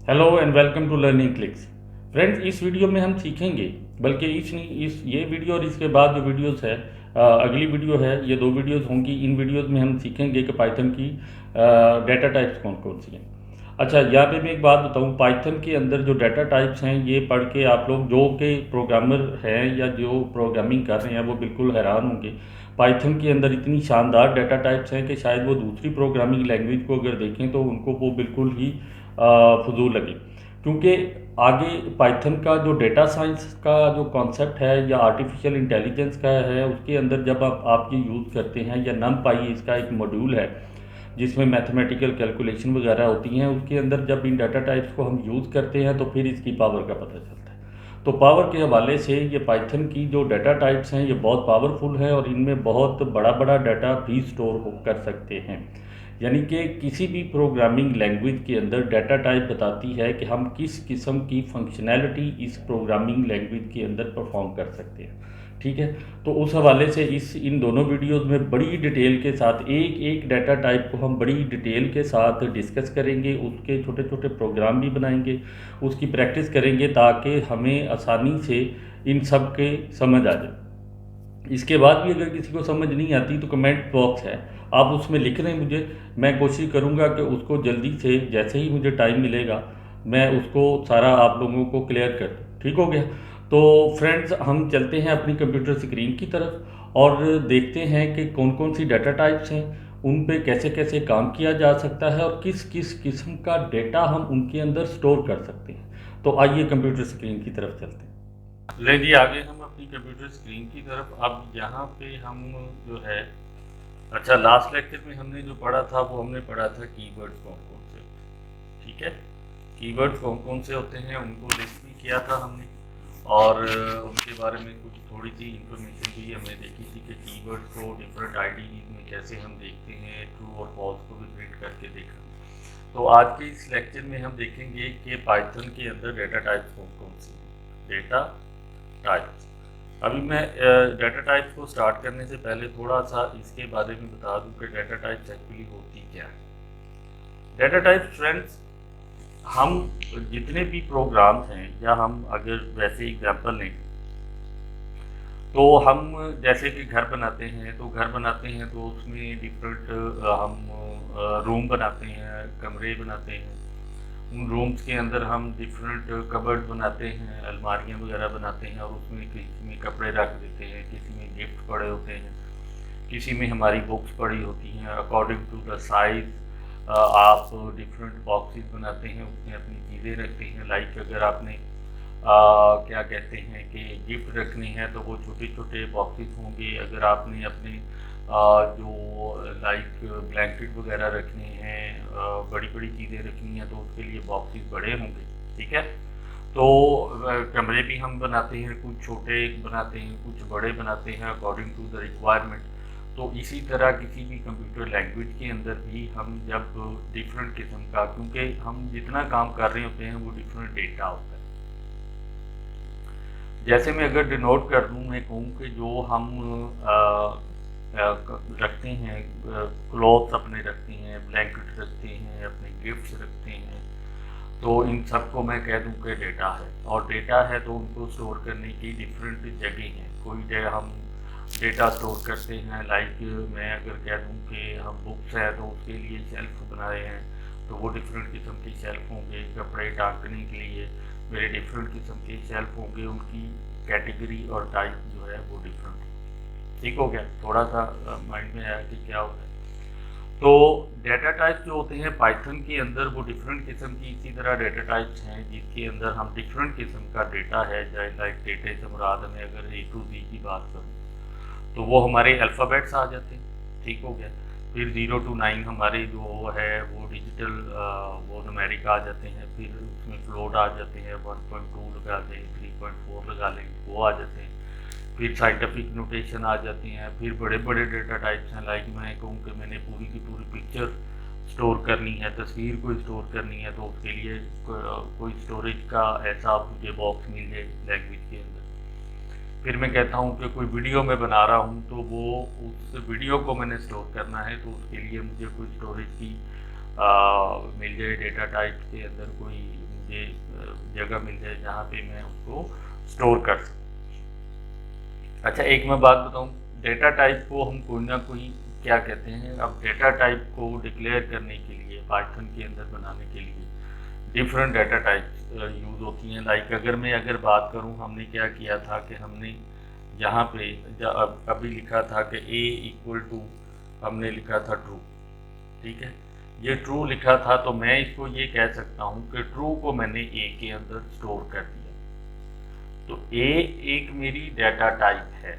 Hello and welcome to learning clicks. Friends, इस video में हम सीखेंगे, बल्कि इस ये वीडियो और इसके बाद जो वीडियोस है, अगली वीडियो है, ये दो वीडियोस होंगी। इन वीडियोस में हम सीखेंगे कि पाइथन की डाटा टाइप्स कौन कौन सी हैं। अच्छा, यहाँ पे मैं एक बात बताऊँ, पाइथन के अंदर जो डाटा टाइप्स हैं ये पढ़ के आप लोग जो कि प्रोग्रामर हैं या जो प्रोग्रामिंग कर रहे हैं वो बिल्कुल हैरान होंगे। पाइथन के अंदर इतनी शानदार डाटा टाइप्स हैं कि शायद वो दूसरी प्रोग्रामिंग लैंग्वेज को अगर देखें तो उनको वो बिल्कुल ही फजूल लगे, क्योंकि आगे पाइथन का जो डेटा साइंस का जो कॉन्सेप्ट है या आर्टिफिशियल इंटेलिजेंस का है, उसके अंदर जब आप ये यूज़ करते हैं, या NumPy इसका एक मॉड्यूल है जिसमें मैथमेटिकल कैलकुलेशन वगैरह होती हैं, उसके अंदर जब इन डाटा टाइप्स को हम यूज़ करते हैं तो फिर इसकी पावर का पता चलता है। तो पावर के हवाले से ये पाइथन की जो डाटा टाइप्स हैं ये बहुत पावरफुल है और इनमें बहुत बड़ा बड़ा डाटा भी स्टोर कर सकते हैं। यानी कि किसी भी प्रोग्रामिंग लैंग्वेज के अंदर डाटा टाइप बताती है कि हम किस किस्म की फंक्शनैलिटी इस प्रोग्रामिंग लैंग्वेज के अंदर परफॉर्म कर सकते हैं। ठीक है, तो उस हवाले से इन दोनों वीडियोस में बड़ी डिटेल के साथ एक एक डाटा टाइप को हम बड़ी डिटेल के साथ डिस्कस करेंगे, उसके छोटे छोटे प्रोग्राम भी बनाएंगे, उसकी प्रैक्टिस करेंगे ताकि हमें आसानी से इन सब के समझ आ जाए। इसके बाद भी अगर किसी को समझ नहीं आती तो कमेंट बॉक्स है, आप उसमें लिख दें मुझे, मैं कोशिश करूँगा कि उसको जल्दी से, जैसे ही मुझे टाइम मिलेगा, मैं उसको सारा आप लोगों को क्लियर कर दूँ। ठीक हो गया? तो फ्रेंड्स, हम चलते हैं अपनी कंप्यूटर स्क्रीन की तरफ और देखते हैं कि कौन कौन सी डाटा टाइप्स हैं, उन पे कैसे कैसे काम किया जा सकता है और किस किस किस्म का डेटा हम उनके अंदर स्टोर कर सकते हैं। तो आइए कंप्यूटर स्क्रीन की तरफ चलते हैं। ले जी, आगे हम अपनी कंप्यूटर स्क्रीन की तरफ। अब यहाँ पे हम जो है, अच्छा, लास्ट लेक्चर में हमने जो पढ़ा था वो हमने पढ़ा था कीवर्ड्स कौन कौन से होते हैं। ठीक है, कीवर्ड्स कौन कौन से होते हैं उनको लिस्ट भी किया था हमने, और उनके बारे में कुछ थोड़ी सी इंफॉर्मेशन भी हमने देखी थी कि कीवर्ड्स को डिफरेंट आईडी में कैसे हम देखते हैं, ट्रू और फॉल्स को भी प्रिंट करके देखा। तो आज के इस लेक्चर में हम देखेंगे कि पाइथन के अंदर डाटा टाइप्स कौन कौन सी हैं। डाटा टाइप्स, अभी मैं डाटा टाइप्स को स्टार्ट करने से पहले थोड़ा सा इसके बारे में बता दूं कि डाटा टाइप्स एक्चुअली होती क्या है। डाटा टाइप्स फ्रेंड्स, हम जितने भी प्रोग्राम्स हैं, या हम अगर वैसे एग्जांपल लें तो हम जैसे कि घर बनाते हैं, तो घर बनाते हैं तो उसमें डिफरेंट हम रूम बनाते हैं, कमरे बनाते हैं। उन रूम्स के अंदर हम डिफरेंट कबर्ड बनाते हैं, अलमारियाँ वगैरह बनाते हैं, और उसमें किसी में कपड़े रख देते हैं, किसी में गिफ्ट पड़े होते हैं, किसी में हमारी बुक्स पड़ी होती हैं। अकॉर्डिंग टू द साइज़ आप डिफरेंट बॉक्सेस बनाते हैं, उसमें अपनी चीज़ें रखते हैं। लाइक अगर आपने क्या कहते हैं कि गिफ्ट रखने हैं तो वो छोटे छोटे बॉक्सेस होंगे। अगर आपने अपने जो लाइक ब्लैंकेट वगैरह रखने हैं, बड़ी बड़ी चीज़ें रखनी हैं, तो उसके लिए बॉक्सेस बड़े होंगे। ठीक है, तो कमरे भी हम बनाते हैं, कुछ छोटे बनाते हैं, कुछ बड़े बनाते हैं अकॉर्डिंग टू द रिक्वायरमेंट। तो इसी तरह किसी भी कंप्यूटर लैंग्वेज के अंदर भी हम जब डिफरेंट किस्म का, क्योंकि हम जितना काम कर रहे होते हैं वो डिफरेंट डेटा होता है। जैसे मैं अगर डिनोट कर दूँ, मैं कहूँ कि जो हम रखते हैं, क्लॉथ्स अपने रखते हैं, ब्लैंकेट रखते हैं, अपने गिफ्ट्स रखते हैं, तो इन सब को मैं कह दूँ कि डेटा है। और डेटा है तो उनको स्टोर करने की डिफरेंट जगह हैं। कोई हम डेटा स्टोर करते हैं, लाइक मैं अगर कह दूँ कि हम बुक्स हैं तो उसके लिए शेल्फ बनाए हैं, तो वो डिफरेंट किस्म की शेल्फ होंगे। कपड़े टांगने के लिए मेरे डिफरेंट किस्म के शेल्फ होंगे, उनकी कैटेगरी और टाइप जो है वो डिफरेंट है। ठीक हो गया? थोड़ा सा माइंड में आया कि क्या होता है। तो डाटा टाइप जो होते हैं पाइथन के अंदर वो डिफरेंट किस्म की इसी तरह डाटा टाइप्स हैं जिसके अंदर हम डिफरेंट किस्म का डेटा है। लाइक डेटा से मुराद में अगर A to Z की बात करूँ तो वो हमारे अल्फ़ाबेट्स आ जाते हैं। ठीक हो गया? फिर 0 to 9 हमारे जो है वो डिजिटल वो न्यूमेरिक आ जाते हैं। फिर उसमें फ्लोट आ जाते हैं, 1.2 लगा दें, 3.4 लगा लें, वो आ जाते हैं। फिर साइंटिफिक नोटेशन आ जाती हैं। फिर बड़े बड़े डेटा टाइप्स हैं, लाइक मैं कहूँ कि मैंने पूरी की पूरी पिक्चर स्टोर करनी है, तस्वीर को स्टोर करनी है, तो उसके लिए कोई स्टोरेज का ऐसा मुझे बॉक्स मिल जाए लैंग्वेज के अंदर। फिर मैं कहता हूँ कि कोई वीडियो मैं बना रहा हूँ तो वो उस वीडियो को मैंने स्टोर करना है, तो उसके लिए मुझे कोई स्टोरेज की मिल जाए डेटा टाइप के अंदर कोई मुझे जगह मिल जाए जहाँ पे मैं उसको स्टोर कर सकूँ। अच्छा, एक मैं बात बताऊँ, डेटा टाइप को हम कोई ना कोई क्या कहते हैं, अब डेटा टाइप को डिक्लेयर करने के लिए पाइथन के अंदर बनाने के लिए डिफरेंट डेटा टाइप यूज़ होती हैं। लाइक अगर बात करूं, हमने क्या किया था कि हमने यहाँ पे अभी लिखा था कि a इक्वल टू, हमने लिखा था ट्रू, ठीक है, ये ट्रू लिखा था, तो मैं इसको ये कह सकता हूँ कि ट्रू को मैंने a के अंदर स्टोर कर दिया, तो a एक मेरी डेटा टाइप है,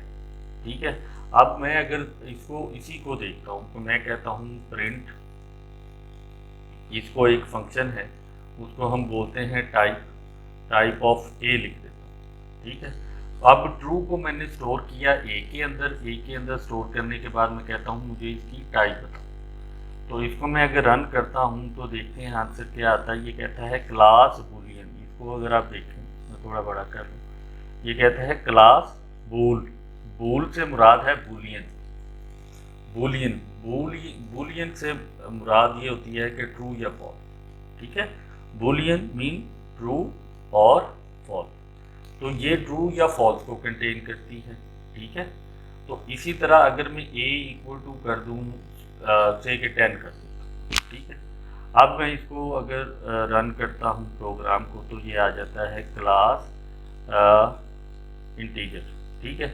ठीक है। अब मैं अगर इसी को देखता हूँ तो मैं कहता हूँ प्रिंट, इसको एक फंक्शन है, उसको हम बोलते हैं टाइप ऑफ ए लिख देता हूँ, ठीक है। अब ट्रू को मैंने स्टोर किया ए के अंदर स्टोर करने के बाद मैं कहता हूँ मुझे इसकी टाइप बताओ, तो इसको मैं अगर रन करता हूँ तो देखते हैं आंसर क्या आता है। ये कहता है क्लास बूलियन, इसको अगर आप देखें, मैं थोड़ा बड़ा कर लूँ, ये कहता है क्लास बूल से मुराद है बूलियन, बूलियन से मुराद ये होती है कि ट्रू या फॉल्स, ठीक है। बूलियन मीन ट्रू और फॉल्स, तो ये ट्रू या फॉल्स को कंटेन करती है, ठीक है। तो इसी तरह अगर मैं a इक्वल टू कर दूँ से के 10 कर दूँ, ठीक है। अब मैं इसको अगर रन करता हूँ प्रोग्राम को, तो ये आ जाता है क्लास इंटीजर, ठीक है।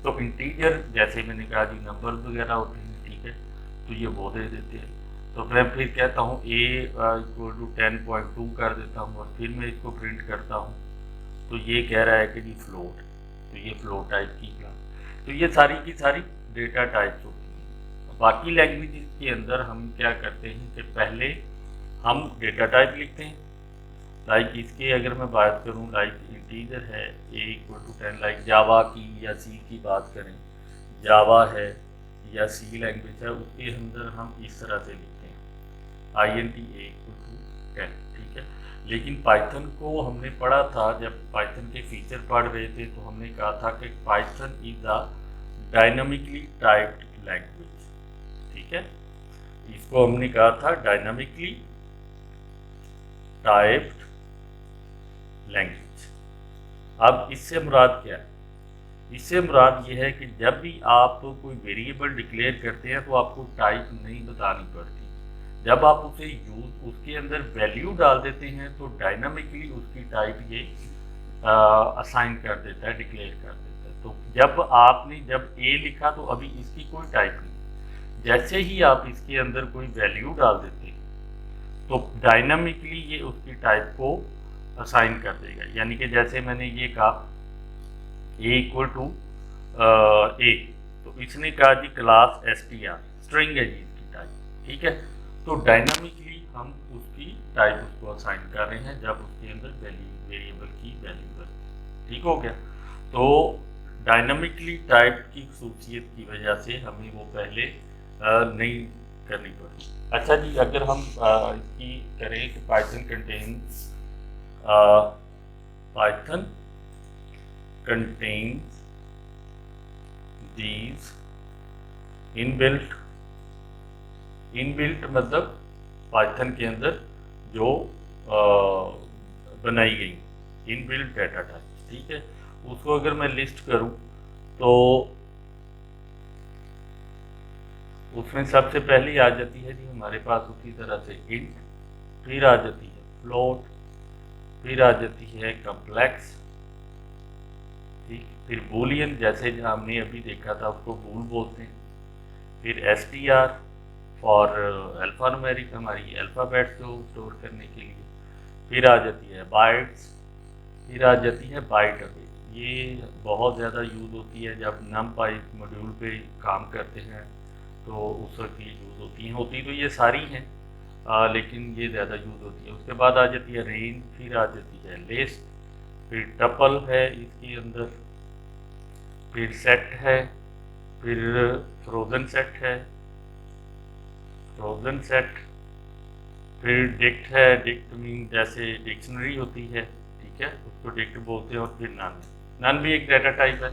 तो इंटीजर जैसे मैंने कहा जी नंबर्स वगैरह होते हैं, ठीक है, तो ये वो दे देते हैं। तो मैं फिर कहता हूँ a इक्वल टू 10.2 कर देता हूँ और फिर मैं इसको प्रिंट करता हूँ, तो ये कह रहा है कि जी फ्लोट, तो ये फ्लोट टाइप की क्लास। तो ये सारी की सारी डेटा टाइप्स होती हैं। बाकी लैंग्वेज के अंदर हम क्या करते हैं कि पहले हम डेटा टाइप लिखते हैं, लाइक इसके अगर मैं बात करूँ, लाइक इंटीजर है a equal to 10, like Java की या सी की बात करें, जावा है या सी लैंग्वेज है, उसके अंदर हम इस तरह से लिखते हैं int a इक्वल टू 10, ठीक है। लेकिन पाइथन को हमने पढ़ा था, जब पाइथन के फीचर पढ़ रहे थे तो हमने कहा था कि Python is a dynamically typed language, ठीक है। इसको हमने कहा था डायनामिकली टाइप्ड लैंग्वेज। अब इससे मुराद क्या है? इससे मुराद ये है कि जब भी आप कोई वेरिएबल डिक्लेयर करते हैं तो आपको टाइप नहीं बतानी पड़ती। जब आप उसे उसके अंदर वैल्यू डाल देते हैं तो डायनामिकली उसकी टाइप ये असाइन कर देता है, डिक्लेयर कर देता है। तो जब ए लिखा तो अभी इसकी कोई टाइप नहीं, जैसे ही आप इसके अंदर कोई वैल्यू डाल देते हैं तो डायनामिकली ये उसकी टाइप को असाइन कर देगा। यानी कि जैसे मैंने ये कहा a इक्वल टू ए, तो इसने कहा जी क्लास str, स्ट्रिंग है जी इसकी टाइप, ठीक है। तो डायनामिकली हम उसकी टाइप उसको असाइन कर रहे हैं जब उसके अंदर वेरिएबल की वैल्यू है, ठीक हो गया। तो डायनामिकली टाइप की खसूसियत की वजह से हमें वो पहले नहीं करनी पड़ी। अच्छा जी, अगर हम इसकी करें कि पाइथन contains these इनबिल्ट मतलब पाइथन के अंदर जो बनाई गई इनबिल्ट डेटा टाइप, ठीक है। उसको अगर मैं लिस्ट करूं तो उसमें सबसे पहली आ जाती है जी हमारे पास उसी तरह से इंट, फिर आ जाती है फ्लोट, फिर आ जाती है कम्प्लेक्स, ठीक, फिर बूलियन जैसे हमने अभी देखा था उसको बूल बोलते हैं, फिर str फॉर अल्फान्यूमेरिक, हमारी अल्फ़ाबेट्स को स्टोर करने के लिए, फिर आ जाती है बाइट्स, फिर आ जाती है बाइट अवे। ये बहुत ज़्यादा यूज़ होती है जब नमपाई मॉड्यूल पे काम करते हैं तो उस वक्त ये यूज़ होती तो ये सारी हैं, लेकिन ये ज़्यादा यूज़ होती है। उसके बाद आ जाती है रेंज, फिर आ जाती है लिस्ट, फिर टपल है इसके अंदर, फिर सेट है, फिर फ्रोजन सेट, फिर डिक्ट है, डिक्ट मीन जैसे डिक्शनरी होती है, ठीक है, उसको डिक्ट बोलते हैं। और फिर नन भी एक डेटा टाइप है,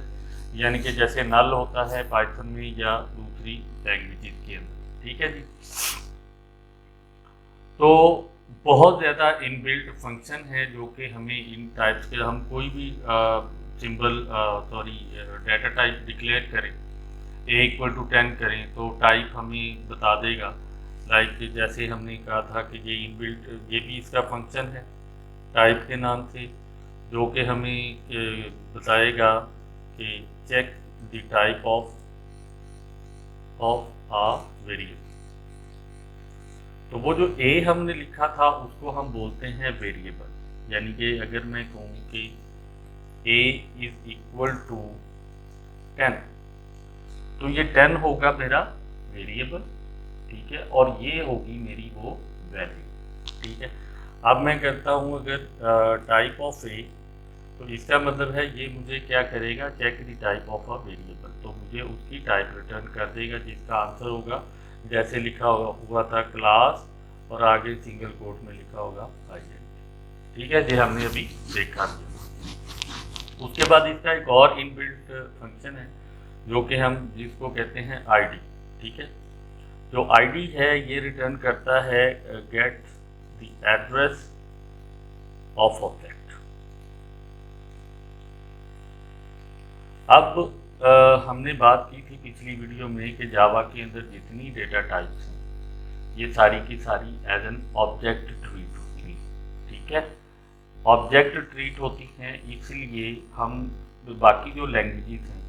यानी कि जैसे नल होता है पाइथन में या दूसरी लैंग्वेजेस के अंदर, ठीक है जी। तो बहुत ज़्यादा इनबिल्ट फंक्शन है जो कि हमें इन टाइप्स के, हम कोई भी सिंबल डाटा टाइप डिक्लेयर करें, a=10 करें तो टाइप हमें बता देगा। लाइक जैसे हमने कहा था कि ये इनबिल्ट, ये भी इसका फंक्शन है टाइप के नाम से, जो कि हमें बताएगा कि check the type of a variable. तो वो जो ए हमने लिखा था उसको हम बोलते हैं वेरिएबल। यानी कि अगर मैं कहूँ कि a=10 तो ये 10 होगा मेरा वेरिएबल, ठीक है, और ये होगी मेरी वो वैल्यू, ठीक है। अब मैं करता हूँ अगर टाइप ऑफ ए, तो इसका मतलब है ये मुझे क्या करेगा, check the type of a variable, तो मुझे उसकी टाइप रिटर्न कर देगा जिसका आंसर होगा जैसे लिखा हुआ था क्लास और आगे सिंगल कोट में लिखा होगा आइडेंटिटी, ठीक है, जो हमने अभी देखा था। उसके बाद इसका एक और इनबिल्ट फंक्शन है जो कि हम जिसको कहते हैं आईडी, ठीक है। जो आईडी है ये रिटर्न करता है get the address of object. अब हमने बात की थी पिछली वीडियो में कि जावा के अंदर जितनी डेटा टाइप्स हैं ये सारी की सारी एज एन ऑब्जेक्ट ट्रीट होती हैं, ठीक है, ऑब्जेक्ट ट्रीट होती हैं। इसलिए हम बाकी जो लैंग्वेजेस हैं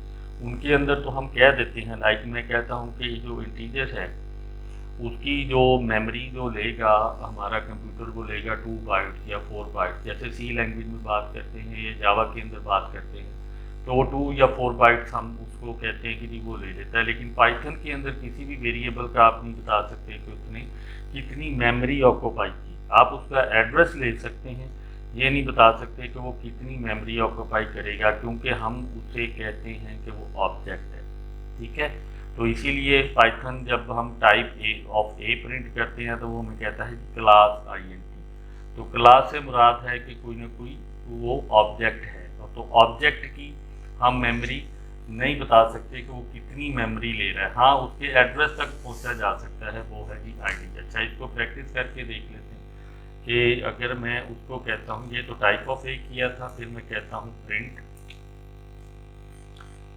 उनके अंदर तो हम कह देते हैं, लाइक मैं कहता हूँ कि जो इंटीजर है उसकी जो मेमोरी जो लेगा हमारा कंप्यूटर वो लेगा 2 बाइट्स या 4 बाइट्स, जैसे सी लैंग्वेज में बात करते हैं या जावा के अंदर बात करते हैं तो वो 2 या 4 बाइट्स हम उसको कहते हैं कि जी वो ले लेता है। लेकिन पाइथन के अंदर किसी भी वेरिएबल का आप नहीं बता सकते कि उसने कितनी मेमोरी ऑक्यूपाई की। आप उसका एड्रेस ले सकते हैं, ये नहीं बता सकते कि वो कितनी मेमोरी ऑक्यूपाई करेगा, क्योंकि हम उसे कहते हैं कि वो ऑब्जेक्ट है, ठीक है। तो इसीलिए पाइथन जब हम type A of A print करते हैं तो वो हमें कहता है क्लास आईएनटी। तो क्लास से मुराद है कि कोई ना कोई वो ऑब्जेक्ट है, तो ऑब्जेक्ट की हम मेमोरी नहीं बता सकते कि वो कितनी मेमोरी ले रहा है। हाँ, उसके एड्रेस तक पहुंचा जा सकता है, वो है जी आईडी। अच्छा, इसको प्रैक्टिस करके देख लेते हैं कि अगर मैं उसको कहता हूँ, ये तो टाइप ऑफ ए किया था, फिर मैं कहता हूँ प्रिंट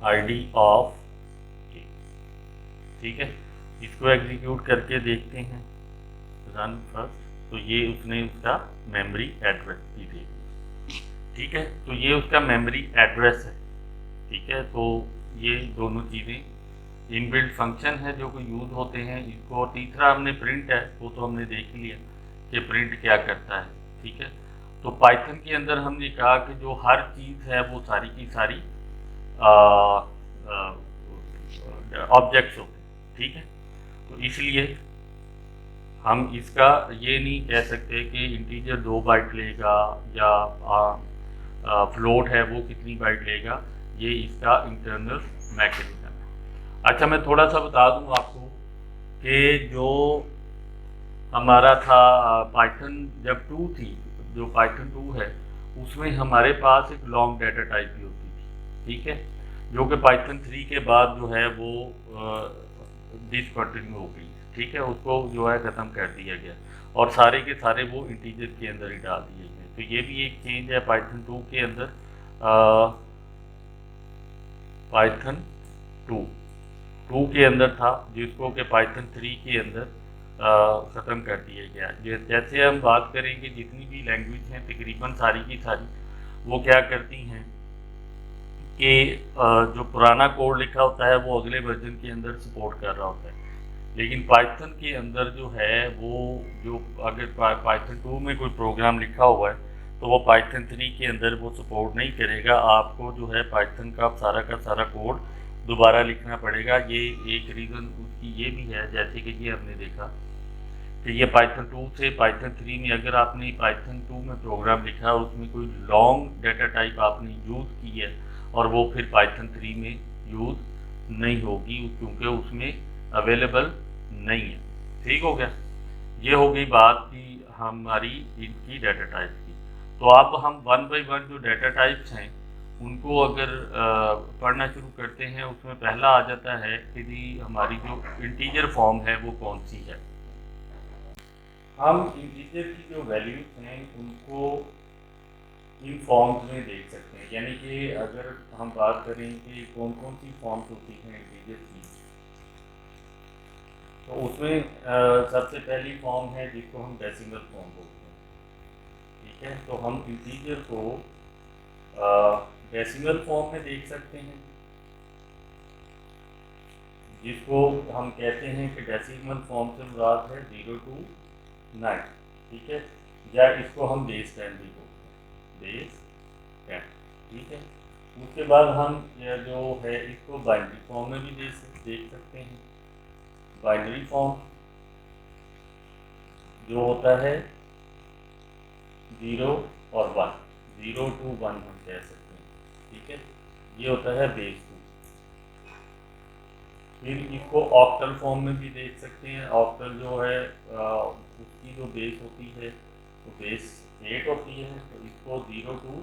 आईडी ऑफ ए, ठीक है। इसको एग्जीक्यूट करके देखते हैं, रन फर्स्ट, तो ये उसने उसका मेमोरी एड्रेस भी दे दिया, ठीक है। तो ये उसका मेमोरी एड्रेस है, ठीक है। तो ये दोनों चीज़ें इनबिल्ट फंक्शन है जो कि यूज़ होते हैं। इसको तीसरा हमने प्रिंट है, वो तो हमने देख लिया कि प्रिंट क्या करता है, ठीक है। तो पाइथन के अंदर हमने कहा कि जो हर चीज़ है वो सारी की सारी ऑब्जेक्ट्स होते हैं, ठीक है। तो इसलिए हम इसका ये नहीं कह सकते कि इंटीजर 2 बाइट लेगा या फ्लोट है वो कितनी बाइट लेगा, ये इसका इंटरनल मैकेनिज्म है। अच्छा, मैं थोड़ा सा बता दूं आपको कि जो हमारा था पाइथन जब 2 थी, जो पाइथन 2 है उसमें हमारे पास एक लॉन्ग डाटा टाइप भी होती थी, ठीक है, जो कि पाइथन 3 के बाद जो है वो डिसकंटिन्यू हो गई, ठीक है, उसको जो है ख़त्म कर दिया गया और सारे के सारे वो इंटीजर के अंदर ही डाल दिए गए। तो ये भी एक चेंज है पाइथन 2 के अंदर। पाइथन 2 के अंदर था, जिसको कि पाइथन 3 के अंदर ख़त्म कर दिया गया। जैसे हम बात करेंगे जितनी भी लैंग्वेज हैं तकरीबन सारी की सारी वो क्या करती हैं कि जो पुराना कोड लिखा होता है वो अगले वर्जन के अंदर सपोर्ट कर रहा होता है, लेकिन पाइथन के अंदर जो है वो जो अगर पाइथन 2 में कोई प्रोग्राम लिखा हुआ है तो वो पाइथन 3 के अंदर वो सपोर्ट नहीं करेगा। आपको जो है पाइथन का सारा कोड दोबारा लिखना पड़ेगा। ये एक रीज़न उसकी ये भी है, जैसे कि ये हमने देखा कि ये पाइथन 2 से पाइथन 3 में अगर आपने पाइथन 2 में प्रोग्राम लिखा और उसमें कोई लॉन्ग डाटा टाइप आपने यूज़ की है और वो फिर पाइथन 3 में यूज़ नहीं होगी क्योंकि उसमें अवेलेबल नहीं है, ठीक हो गया। ये हो गई बात की हमारी इनकी डाटा टाइप की। तो अब हम 1 बाय 1 जो डाटा टाइप्स हैं उनको अगर पढ़ना शुरू करते हैं, उसमें पहला आ जाता है कि जी हमारी जो इंटीजर फॉर्म है वो कौन सी है। हम इंटीजर की जो वैल्यूज हैं उनको इन फॉर्म्स में देख सकते हैं। यानी कि अगर हम बात करें कि कौन कौन सी फॉर्म्स होती हैं इंटीजर की, तो उसमें सबसे पहली फॉर्म है जिसको हम डेसिमल फॉर्म बोलते हैं। ठीक है, तो हम इंटीजर को डेसिमल फॉर्म में देख सकते हैं, जिसको हम कहते हैं कि डेसिमल फॉर्म से मुराद है 0 to 9। ठीक है, या इसको हम बेस 10 भी बोलते हैं, बेस 10। ठीक है, उसके बाद हम जो है इसको बाइनरी फॉर्म में भी देख सकते हैं। बाइनरी फॉर्म जो होता है 0 और 1, 0 to 1 हम कह सकते हैं। ठीक है, ये होता है बेस 2। फिर इसको ऑक्टल फॉर्म में भी देख सकते हैं। ऑक्टल जो है उसकी जो बेस होती है वो बेस 8 होती है, तो इसको 0 to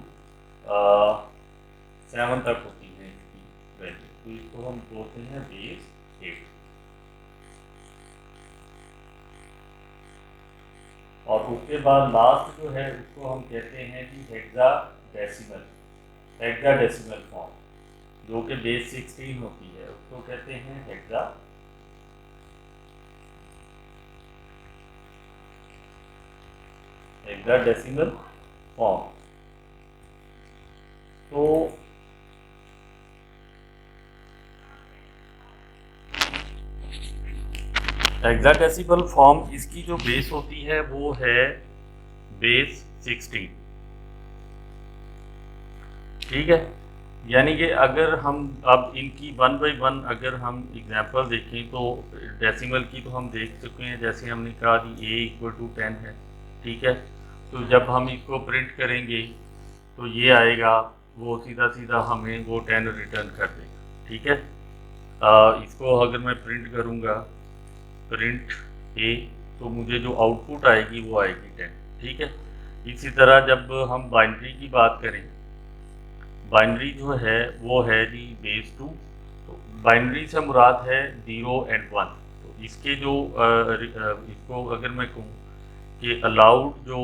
7 तक होती है इसकी वैल्यू, तो इसको हम बोलते हैं बेस 8। और उसके बाद लास्ट जो है उसको हम कहते हैं कि हेक्साडेसिमल फॉर्म, जो कि बेस 16 होती है, उसको कहते हैं हेक्साडेसिमल फॉर्म। तो हेक्साडेसिमल फॉर्म इसकी जो बेस होती है वो है बेस 16। ठीक है, यानी कि अगर हम अब इनकी 1 by 1 अगर हम एग्जांपल देखें तो डेसिमल की तो हम देख चुके हैं, जैसे हमने कहा कि a = 10 है। ठीक है, तो जब हम इसको प्रिंट करेंगे तो ये आएगा, वो सीधा सीधा हमें वो 10 रिटर्न कर देगा। ठीक है, इसको अगर मैं प्रिंट करूँगा प्रिंट a, तो मुझे जो आउटपुट आएगी वो आएगी 10। ठीक है, इसी तरह जब हम बाइनरी की बात करें, बाइनरी जो है वो है जी बेस 2। तो बाइनरी से मुराद है 0 and 1। तो इसके जो इसको अगर मैं कहूँ कि अलाउड जो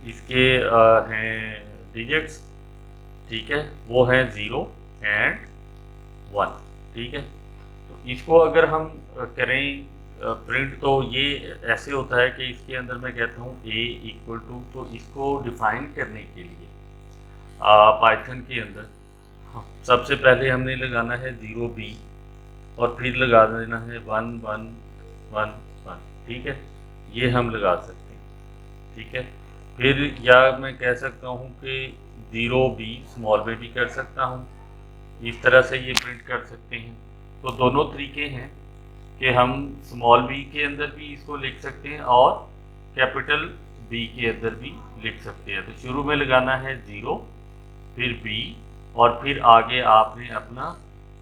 इसके हैं डिजिट्स, ठीक है, वो है 0 and 1। ठीक है, तो इसको अगर हम करें प्रिंट, तो ये ऐसे होता है कि इसके अंदर मैं कहता हूँ a = तो इसको डिफाइन करने के लिए पाइथन के अंदर सबसे पहले हमने लगाना है 0b और फिर लगा देना है 1 1 1 1। ठीक है, ये हम लगा सकते हैं। ठीक है, फिर या मैं कह सकता हूँ कि 0b स्मॉल में भी कर सकता हूँ, इस तरह से ये प्रिंट कर सकते हैं। तो दोनों तरीके हैं कि हम स्मॉल b के अंदर भी इसको लिख सकते हैं और कैपिटल B के अंदर भी लिख सकते हैं। तो शुरू में लगाना है 0, फिर b, और फिर आगे आपने अपना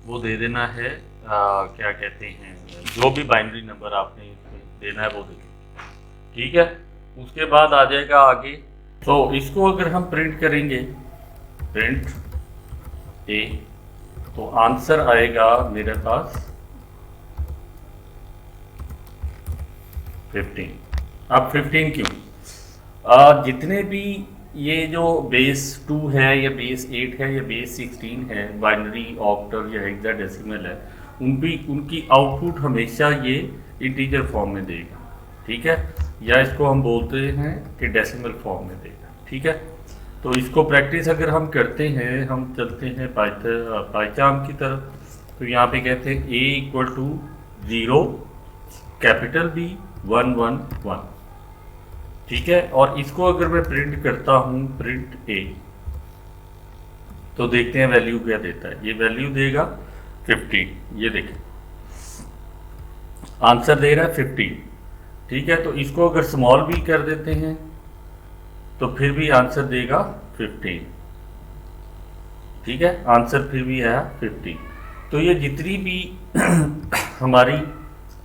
वो दे देना है क्या कहते हैं, जो भी बाइनरी नंबर आपने देना है वो दे देना। ठीक है, उसके बाद आ जाएगा आगे। तो इसको अगर हम प्रिंट करेंगे प्रिंट a, तो आंसर आएगा मेरे पास 15। अब 15 क्यों? जितने भी ये जो बेस 2 है या बेस 8 है या बेस 16 है, बाइनरी, ऑक्टल या हेक्साडेसिमल है, उनकी आउटपुट हमेशा ये इंटीजर फॉर्म में देगा। ठीक है, या इसको हम बोलते हैं कि डेसिमल फॉर्म में देगा। ठीक है, तो इसको प्रैक्टिस अगर हम करते हैं, हम चलते हैं पाइथन की तरफ। तो यहाँ पे कहते हैं a = 0 कैपिटल B 1 1 1। ठीक है, और इसको अगर मैं प्रिंट करता हूँ प्रिंट a, तो देखते हैं वैल्यू क्या देता है। ये वैल्यू देगा 15। ये देखें आंसर दे रहा है 15। ठीक है, तो इसको अगर स्मॉल भी कर देते हैं तो फिर भी आंसर देगा 15। ठीक है, आंसर फिर भी आया 15। तो ये जितनी भी हमारी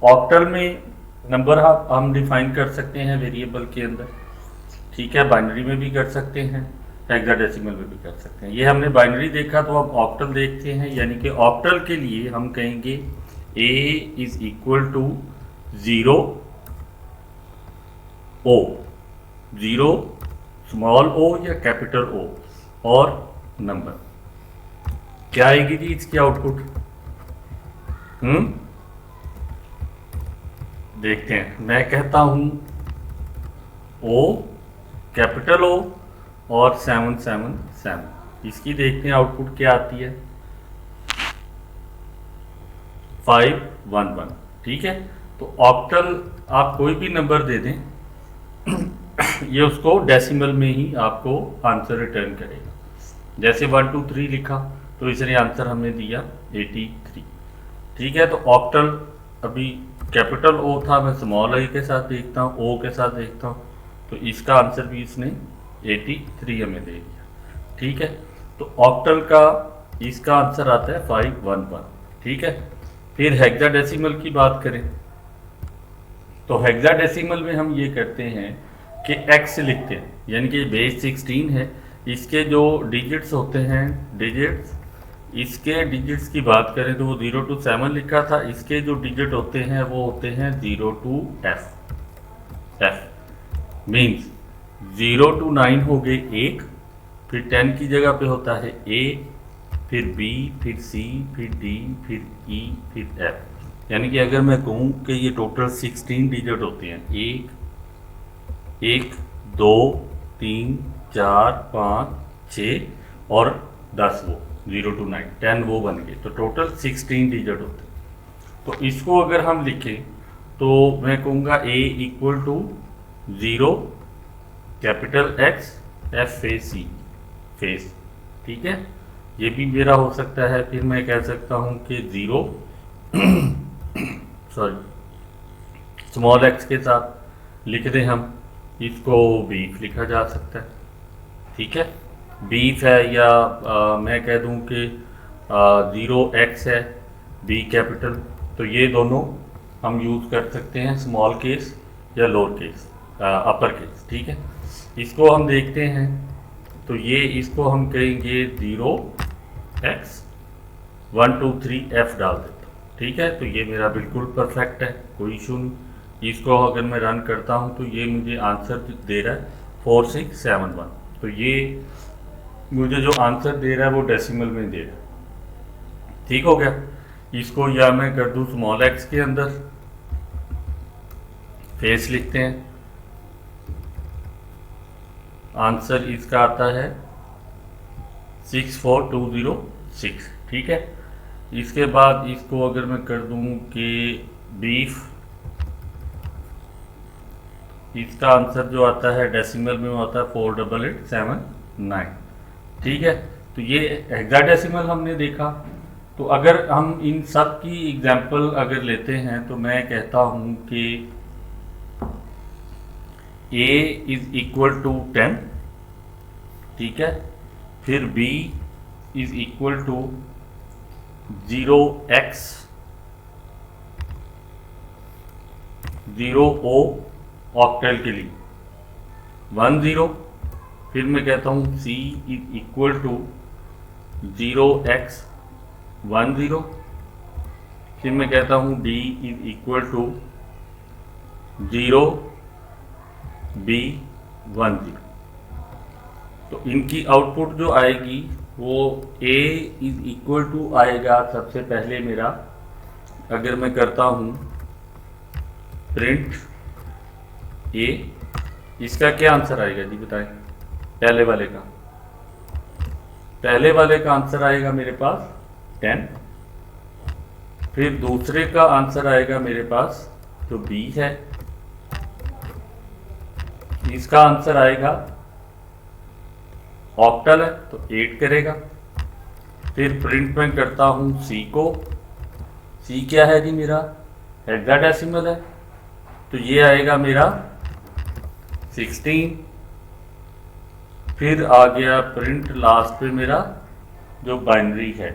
ऑक्टल में नंबर हम डिफाइन कर सकते हैं वेरिएबल के अंदर। ठीक है, बाइनरी में भी कर सकते हैं, हेक्साडेसिमल में भी कर सकते हैं। ये हमने बाइनरी देखा, तो अब ऑक्टल देखते हैं। यानी कि ऑक्टल के लिए हम कहेंगे a = 0 ओ, ज़ीरो, स्मॉल ओ या कैपिटल ओ और नंबर। क्या आएगी जी इसकी आउटपुट? देखते हैं। मैं कहता हूं ओ, कैपिटल ओ और 777। इसकी देखते हैं आउटपुट क्या आती है। 511। ठीक है, तो ऑक्टल आप कोई भी नंबर दे दें ये उसको डेसिमल में ही आपको आंसर रिटर्न करेगा। जैसे 1 2 3 लिखा तो इसने आंसर हमें दिया 83। ठीक है, तो ऑक्टल अभी कैपिटल ओ था, मैं स्मॉल आई के साथ देखता हूँ, ओ के साथ देखता हूँ, तो इसका आंसर भी इसने 83 हमें दे दिया। ठीक है, तो ऑक्टल का इसका आंसर आता है 511। ठीक है, फिर हेक्साडेसिमल की बात करें तो हेक्साडेसिमल में हम ये करते हैं कि x लिखते हैं, यानी कि बेस 16 है, इसके जो डिजिट्स होते हैं, डिजिट्स, इसके डिजिट्स की बात करें तो वो 0 to 7 लिखा था, इसके जो डिजिट होते हैं वो होते हैं 0 to f मीन्स 0 to 9 हो गए 1, फिर 10 की जगह पे होता है a, फिर b, फिर c, फिर d, फिर e, फिर f। यानी कि अगर मैं कहूँ कि ये टोटल 16 डिजिट होते हैं, 1 2 3 4 5 6 और 10 वो 0 to 9 10 वो बन गए, तो टोटल 16 डिजिट होते हैं। तो इसको अगर हम लिखें तो मैं कहूँगा a equal to 0 capital X F face C face. ठीक है, ये भी मेरा हो सकता है। फिर मैं कह सकता हूँ कि 0 सॉरी स्मॉल x के साथ लिख दें हम, इसको बीफ लिखा जा सकता है। ठीक है, बीफ है, या मैं कह दूं कि 0x है, बी कैपिटल, तो ये दोनों हम यूज़ कर सकते हैं, स्मॉल केस या लोअर केस, अपर केस। ठीक है, इसको हम देखते हैं तो ये इसको हम कहेंगे 0x 1 2 3 f डाल देता हूँ। ठीक है, तो ये मेरा बिल्कुल परफेक्ट है, कोई इशू नहीं। इसको अगर मैं रन करता हूँ तो ये मुझे आंसर दे रहा है 4671। तो ये मुझे जो आंसर दे रहा है वो डेसिमल में दे रहा है। ठीक हो गया, इसको या मैं कर दूँ स्मॉल x के अंदर, फेस लिखते हैं, आंसर इसका आता है 64206। ठीक है, इसके बाद इसको अगर मैं कर दूं कि बीफ, इसका आंसर जो आता है डेसिमल में वो आता है 48879। ठीक है, तो ये हेक्साडेसिमल हमने देखा। तो अगर हम इन सब की एग्जांपल अगर लेते हैं तो मैं कहता हूं कि a इज इक्वल टू 10। ठीक है, फिर b is equal to 0x 0o octal के लिए 10। फिर मैं कहता हूँ c is equal to 0x 10। फिर मैं कहता हूँ d is equal to 0b 10। तो इनकी आउटपुट जो आएगी वो a इज इक्वल टू आएगा सबसे पहले मेरा, अगर मैं करता हूँ प्रिंट a, इसका क्या आंसर आएगा जी बताएं? पहले वाले का आंसर आएगा मेरे पास 10। फिर दूसरे का आंसर आएगा मेरे पास जो b है, इसका आंसर आएगा, ऑक्टल है तो 8 करेगा। फिर प्रिंट में करता हूँ c को, c क्या है जी मेरा? हेक्साडेसिमल है, तो ये आएगा मेरा 16। फिर आ गया प्रिंट लास्ट पे मेरा जो बाइनरी है,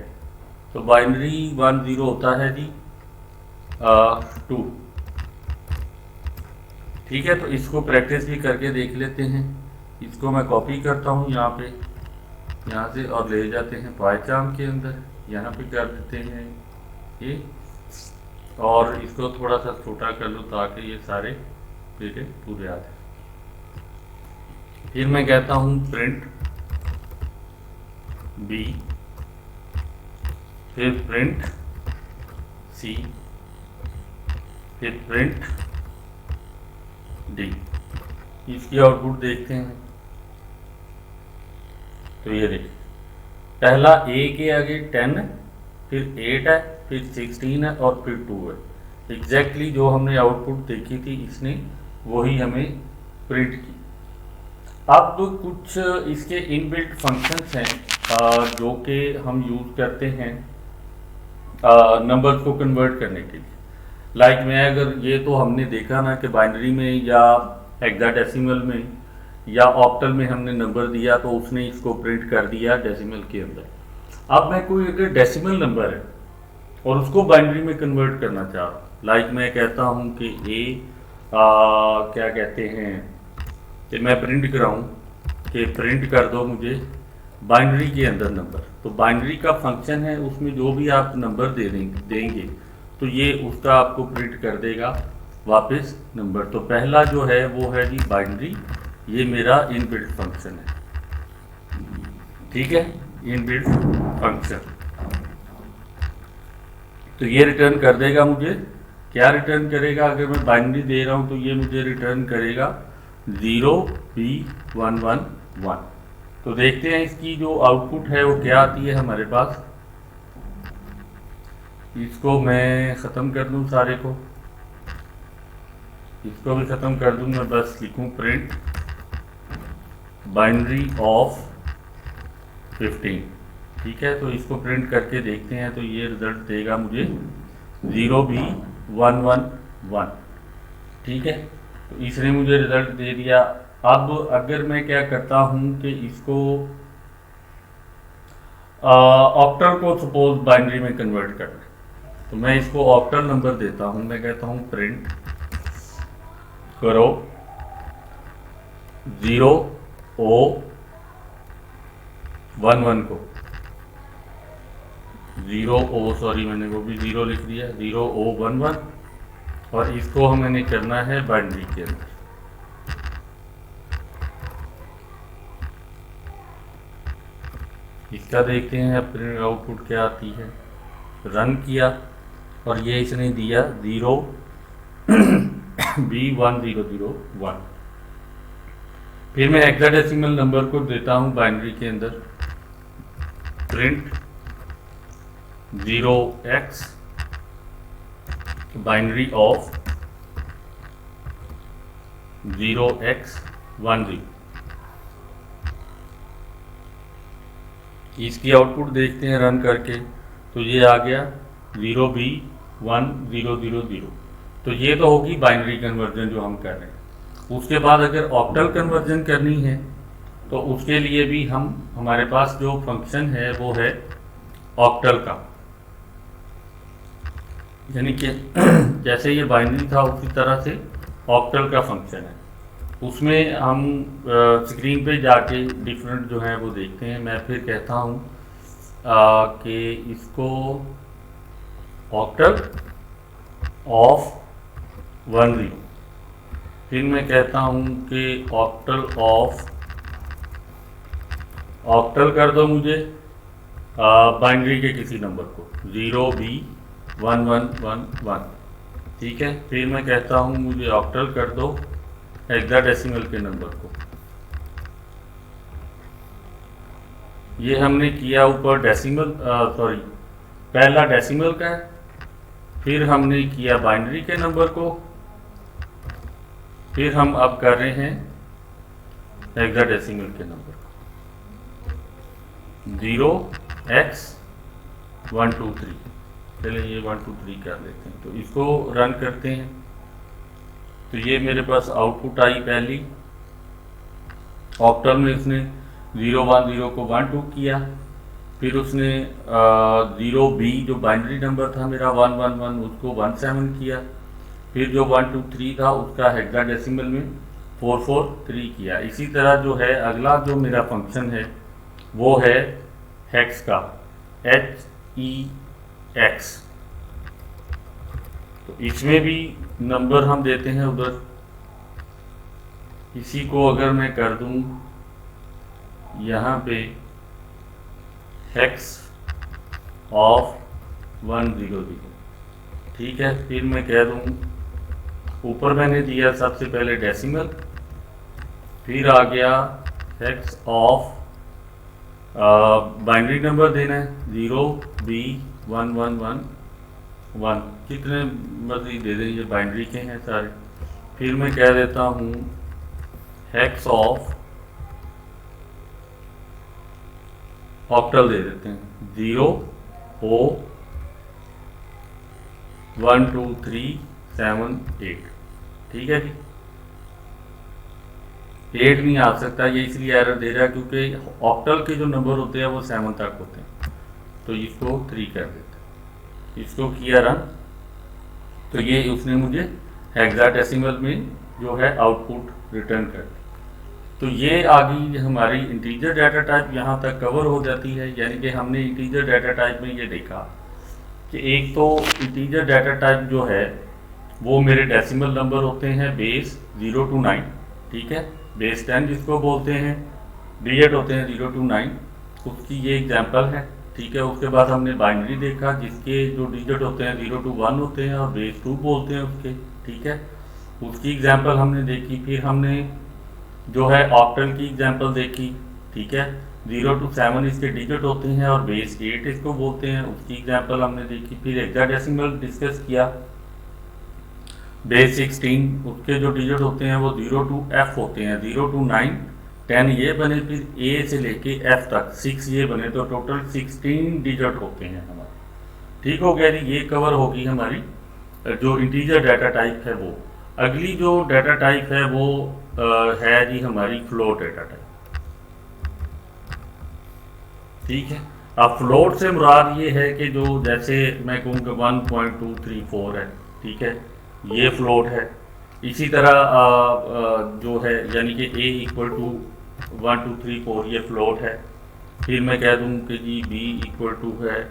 तो बाइनरी 10 होता है जी 2। ठीक है, तो इसको प्रैक्टिस भी करके देख लेते हैं। इसको मैं कॉपी करता हूँ यहाँ पे, यहाँ से, और ले जाते हैं पाइथन के अंदर, यहाँ पे कर देते हैं ये, और इसको थोड़ा सा छोटा कर लो ताकि ये सारे मेरे पूरे आ जाए। फिर मैं कहता हूँ प्रिंट बी, फिर प्रिंट सी, फिर प्रिंट डी। इसकी आउटपुट देखते हैं। तो ये देखिए, पहला ए के आगे 10 है, फिर 8 है, फिर 16 है और फिर 2 है। एग्जैक्टली जो हमने आउटपुट देखी थी इसने वही हमें प्रिंट की। अब कुछ इसके इनबिल्ट फंक्शंस हैं जो कि हम यूज़ करते हैं नंबर्स को कन्वर्ट करने के लिए। लाइक मैं अगर ये तो हमने देखा ना कि बाइनरी में या हेक्साडेसिमल में या ऑक्टल में हमने नंबर दिया तो उसने इसको प्रिंट कर दिया डेसिमल के अंदर। अब मैं कोई अगर डेसिमल नंबर है और उसको बाइनरी में कन्वर्ट करना चाह रहा हूँ, लाइक मैं कहता हूँ कि क्या कहते हैं कि मैं प्रिंट कराऊँ कि प्रिंट कर दो मुझे बाइनरी के अंदर नंबर। तो बाइनरी का फंक्शन है, उसमें जो भी आप नंबर देंगे तो ये उसका आपको प्रिंट कर देगा वापस नंबर। तो पहला जो है वो है जी बाइनरी, ये मेरा इनबिल्ट फंक्शन है, ठीक है, इनबिल्ट फंक्शन। तो ये रिटर्न कर देगा मुझे, क्या रिटर्न करेगा? अगर मैं बाइनरी दे रहा हूँ तो ये मुझे रिटर्न करेगा 0B111। तो देखते हैं इसकी जो आउटपुट है वो क्या आती है हमारे पास। इसको मैं ख़त्म कर दूँ सारे को, इसको भी ख़त्म कर दूँ, मैं बस लिखूँ प्रिंट बाइनरी ऑफ 15, ठीक है। तो इसको प्रिंट करके देखते हैं, तो ये रिज़ल्ट देगा मुझे 0B111, ठीक है। तो इसने मुझे रिज़ल्ट दे दिया। अब अगर मैं क्या करता हूँ कि इसको ऑक्टल को सपोज बाइनरी में कन्वर्ट करना, तो मैं इसको ऑक्टल नंबर देता हूँ। मैं कहता हूँ प्रिंट करो 0O11 को, 0O सॉरी मैंने वो भी 0 लिख दिया, 0O11, और इसको हमने करना है बाइनरी के अंदर। इसका देखते हैं अब प्रिंट आउटपुट क्या आती है। रन किया और ये इसने दिया 0B1001। फिर मैं हेक्साडेसिमल नंबर को देता हूँ बाइनरी के अंदर, print 0x binary of 0x10। इसकी आउटपुट देखते हैं रन करके, तो ये आ गया 0B1000। तो ये तो होगी बाइनरी कन्वर्जन जो हम कर रहे हैं। उसके बाद अगर ऑक्टल कन्वर्जन करनी है तो उसके लिए भी हमारे पास जो फंक्शन है वो है ऑक्टल का, यानी कि जैसे ये बाइनरी था उसी तरह से ऑक्टल का फंक्शन है। उसमें हम स्क्रीन पे जाके डिफरेंट जो है वो देखते हैं। मैं फिर कहता हूँ कि इसको ऑक्टल ऑफ 10, फिर मैं कहता हूँ कि ऑक्टल कर दो मुझे बाइनरी के किसी नंबर को 0B1111, ठीक है। फिर मैं कहता हूँ मुझे ऑक्टल कर दो हेक्साडेसिमल के नंबर को। ये हमने किया ऊपर डेसिमल, सॉरी पहला डेसिमल का है, फिर हमने किया बाइनरी के नंबर को, फिर हम अब कर रहे हैं हेक्साडेसिमल के नंबर को 0x123। चलिए ये 123 कर लेते हैं, तो इसको रन करते हैं। तो ये मेरे पास आउटपुट आई पहली, ऑक्टल में उसने 010 को 12 किया, फिर उसने 0B जो बाइनरी नंबर था मेरा 111 उसको 17 किया, फिर जो 123 था उसका हेक्साडेसिमल में 443 किया। इसी तरह जो है अगला जो मेरा फंक्शन है वो है हेक्स का, HEX। तो इसमें भी नंबर हम देते हैं उधर इसी को अगर मैं कर दूं यहाँ पे हेक्स ऑफ 100, ठीक है। फिर मैं कह दूं ऊपर मैंने दिया सबसे पहले डेसिमल, फिर आ गया हेक्स ऑफ बाइनरी नंबर देना है 0B1111, कितने मर्जी दे दें, ये बाइनरी के हैं सारे। फिर मैं कह देता हूँ हेक्स ऑफ ऑक्टल दे देते हैं 0O12378, ठीक है जी। 8 नहीं आ सकता, ये इसलिए एरर दे रहा है क्योंकि ऑक्टल के जो नंबर होते हैं वो 7 तक होते हैं, तो इसको 3 कर देते हैं। इसको किया रन, तो ये उसने मुझे हेक्साडेसिमल में जो है आउटपुट रिटर्न कर दिया। तो ये आगे हमारी इंटीजर डाटा टाइप यहाँ तक कवर हो जाती है। यानी कि हमने इंटीजर डाटा टाइप में ये देखा कि एक तो इंटीजर डाटा टाइप जो है वो मेरे डेसिमल नंबर होते हैं बेस 0 to 9, ठीक है। बेस 10 जिसको बोलते हैं, डिजिट होते हैं 0 to 9, उसकी ये एग्जांपल है, ठीक है। उसके बाद हमने बाइनरी देखा जिसके जो डिजिट होते हैं 0 to 1 होते हैं और बेस 2 बोलते हैं उसके, ठीक है। उसकी एग्जांपल हमने देखी। फिर हमने जो है ऑक्टल की एग्जांपल देखी, ठीक है। 0 to 7 इसके डिजिट होते हैं और बेस 8 इसको बोलते हैं, उसकी एग्जांपल हमने देखी। फिर हेक्साडेसिमल डिस्कस किया, बेस 16 उसके जो डिजिट होते हैं वो 0 to F होते हैं, 0 to 9 10 ये बने, फिर A से लेके F तक 6 ये बने, तो टोटल 16 डिजिट होते हैं हमारे, ठीक हो गया जी। ये कवर होगी हमारी जो इंटीजर डाटा टाइप है वो। अगली जो डाटा टाइप है वो है जी हमारी फ्लोट डाटा टाइप, ठीक है। अब फ्लोट से मुराद ये है कि जो जैसे मैं कहूँगा 1.234 है, ठीक है, ये फ्लोट है। इसी तरह जो है यानी कि A इक्वल टू 1234 ये फ्लोट है। फिर मैं कह दूँ कि जी B इक्वल टू है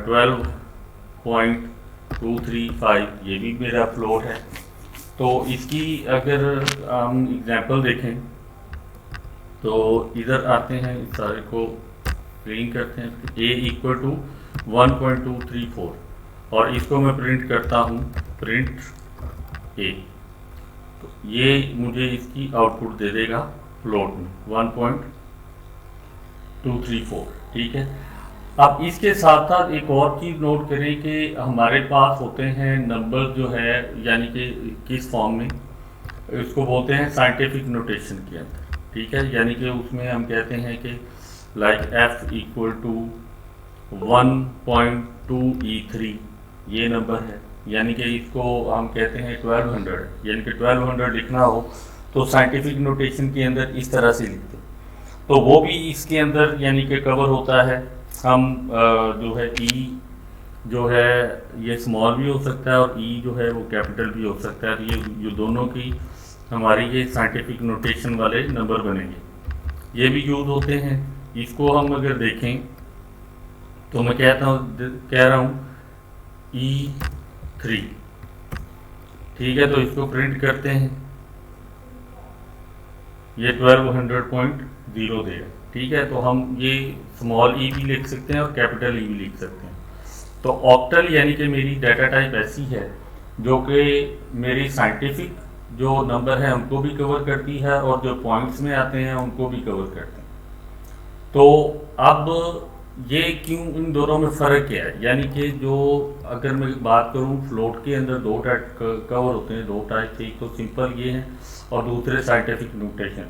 12.235, ये भी मेरा फ्लोट है। तो इसकी अगर हम एग्जांपल देखें तो इधर आते हैं, इस सारे को प्रिंट करते हैं। A इक्वल टू 1.234 और इसको मैं प्रिंट करता हूँ प्रिंट A, तो ये मुझे इसकी आउटपुट दे देगा फ्लोट में 1.234, ठीक है। अब इसके साथ साथ एक और चीज़ नोट करें कि हमारे पास होते हैं नंबर जो है यानी कि किस फॉर्म में, इसको बोलते हैं साइंटिफिक नोटेशन के अंदर, ठीक है। यानी कि उसमें हम कहते हैं कि like F equal to 1.2E3 ये नंबर है, यानी कि इसको हम कहते हैं 1200, यानी कि 1200 लिखना हो तो साइंटिफिक नोटेशन के अंदर इस तरह से लिखते हैं, तो वो भी इसके अंदर यानी कि कवर होता है। हम जो है E जो है ये स्मॉल भी हो सकता है और E जो है वो कैपिटल भी हो सकता है, तो ये दोनों की हमारी ये साइंटिफिक नोटेशन वाले नंबर बनेंगे, ये भी यूज़ होते हैं। इसको हम अगर देखें तो मैं कह रहा हूँ E3, ठीक है, तो इसको प्रिंट करते हैं, ये 1200.0 देगा, ठीक है। तो हम ये स्मॉल ई भी लिख सकते हैं और कैपिटल ई भी लिख सकते हैं। तो ऑक्टल यानी कि मेरी डाटा टाइप ऐसी है जो कि मेरी साइंटिफिक जो नंबर है उनको भी कवर करती है और जो पॉइंट्स में आते हैं उनको भी कवर करते हैं। तो अब ये क्यों इन दोनों में फ़र्क क्या है, यानी कि जो अगर मैं बात करूं फ्लोट के अंदर दो टाइप कवर होते हैं, दो टाइप से, एक तो सिंपल ये हैं और दूसरे साइंटिफिक नोटेशन।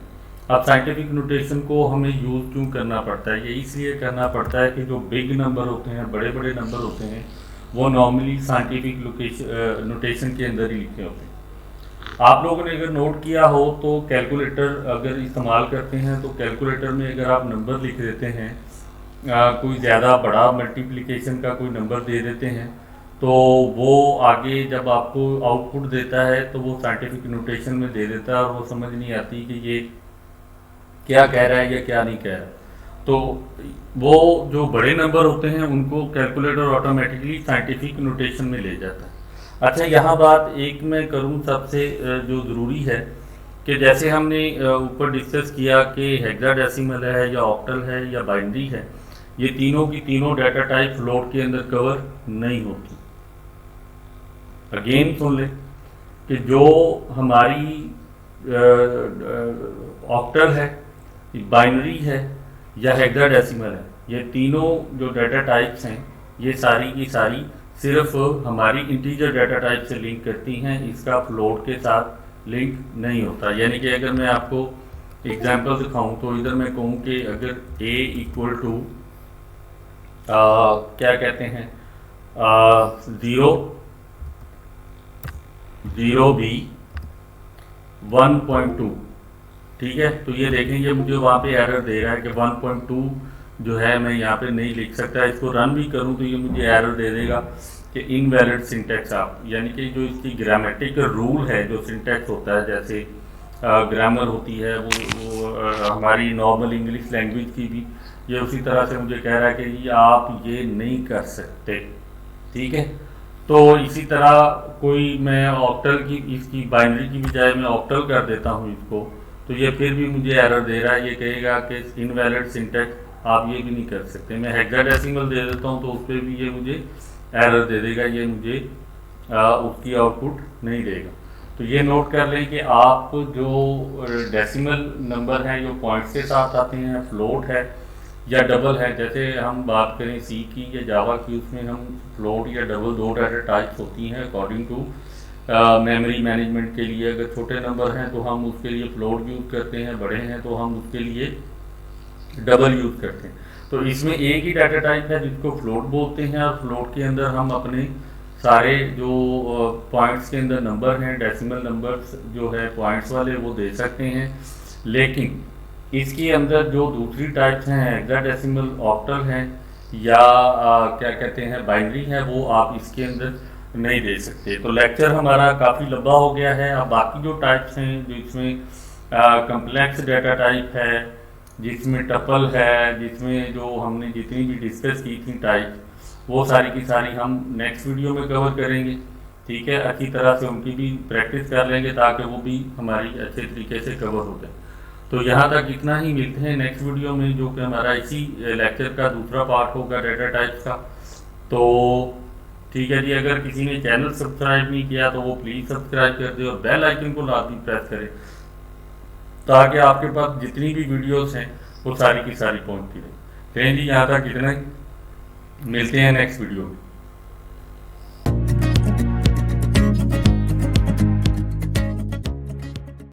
अब साइंटिफिक नोटेशन को हमें यूज़ क्यों करना पड़ता है, ये इसलिए करना पड़ता है कि जो बिग नंबर होते हैं, बड़े बड़े नंबर होते हैं, वो नॉर्मली साइंटिफिक नोटेशन के अंदर ही लिखे होते हैं। आप लोगों ने अगर नोट किया हो तो कैलकुलेटर अगर इस्तेमाल करते हैं तो कैलकुलेटर में अगर आप नंबर लिख देते हैं, कोई ज़्यादा बड़ा मल्टीप्लिकेशन का कोई नंबर दे देते हैं, तो वो आगे जब आपको आउटपुट देता है तो वो साइंटिफिक नोटेशन में दे देता है और वो समझ नहीं आती कि ये क्या कह रहा है या क्या नहीं कह रहा। तो वो जो बड़े नंबर होते हैं उनको कैलकुलेटर ऑटोमेटिकली साइंटिफिक नोटेशन में ले जाता है। अच्छा, यहाँ बात एक मैं करूँ सबसे जो ज़रूरी है कि जैसे हमने ऊपर डिस्कस किया कि हेक्साडेसिमल है या ऑक्टल है या बाइनरी है, ये तीनों की तीनों डाटा टाइप फ्लोट के अंदर कवर नहीं होती। अगेन सुन ले कि जो हमारी ऑक्टल है, बाइनरी है या हेक्साडेसिमल है, ये तीनों जो डाटा टाइप्स हैं ये सारी की सारी सिर्फ हमारी इंटीजर डाटा टाइप से लिंक करती हैं, इसका फ्लोट के साथ लिंक नहीं होता। यानी कि अगर मैं आपको एग्जांपल दिखाऊं तो इधर मैं कहूं कि अगर a इक्वल टू क्या कहते हैं 0 b 1.2, ठीक है, तो ये देखेंगे मुझे वहाँ पे एरर दे रहा है कि 1.2 जो है मैं यहाँ पे नहीं लिख सकता। इसको रन भी करूँ तो ये मुझे एरर दे देगा कि इनवैलिड सिंटैक्स आप, यानी कि जो इसकी ग्रामेटिकल रूल है, जो सिंटैक्स होता है, जैसे ग्रामर होती है वो हमारी नॉर्मल इंग्लिश लैंग्वेज की भी, ये उसी तरह से मुझे कह रहा है कि ये आप ये नहीं कर सकते, ठीक है। तो इसी तरह कोई मैं ऑक्टल की, इसकी बाइनरी की बजाय मैं ऑक्टल कर देता हूँ इसको, तो ये फिर भी मुझे एरर दे रहा है, ये कहेगा कि इनवैलिड सिंटैक्स आप ये भी नहीं कर सकते। मैं हेक्साडेसिमल दे देता हूँ तो उस पर भी ये मुझे एरर दे देगा, ये मुझे उसकी आउटपुट नहीं देगा। तो ये नोट कर लें कि आप जो डेसिमल नंबर हैं जो पॉइंट के साथ आते हैं, फ्लोट है या डबल है, जैसे हम बात करें सी की या जावा की, उसमें हम फ्लोट या डबल दो डाटा टाइप्स होती हैं अकॉर्डिंग टू मेमोरी मैनेजमेंट के लिए। अगर छोटे नंबर हैं तो हम उसके लिए फ्लोट यूज़ करते हैं, बड़े हैं तो हम उसके लिए डबल यूज़ करते हैं। तो इसमें एक ही डाटा टाइप है जिसको फ्लोट बोलते हैं, और फ्लोट के अंदर हम अपने सारे जो पॉइंट्स के अंदर नंबर हैं, डेसिमल नंबर्स जो है पॉइंट्स वाले, वो दे सकते हैं। लेकिन इसके अंदर जो दूसरी टाइप्स हैं, हेक्साडेसिमल, ऑक्टल हैं या क्या कहते हैं बाइनरी है, वो आप इसके अंदर नहीं दे सकते। तो लेक्चर हमारा काफ़ी लंबा हो गया है। अब बाकी जो टाइप्स हैं, जो इसमें कम्प्लेक्स डाटा टाइप है, जिसमें टपल है, जिसमें जो हमने जितनी भी डिस्कस की थी टाइप, वो सारी की सारी हम नेक्स्ट वीडियो में कवर करेंगे, ठीक है। अच्छी तरह से उनकी भी प्रैक्टिस कर लेंगे ताकि वो भी हमारी अच्छे तरीके से कवर हो जाए। तो यहाँ तक इतना ही, मिलते हैं नेक्स्ट वीडियो में, जो कि हमारा इसी लेक्चर का दूसरा पार्ट होगा डाटा टाइप्स का। तो ठीक है जी, अगर किसी ने चैनल सब्सक्राइब नहीं किया तो वो प्लीज़ सब्सक्राइब कर दे और बेल आइकन को लाजमी प्रेस करें ताकि आपके पास जितनी भी वीडियोस हैं वो सारी की सारी पहुंचती रहे। जी यहाँ तक इतना ही, मिलते हैं नेक्स्ट वीडियो में।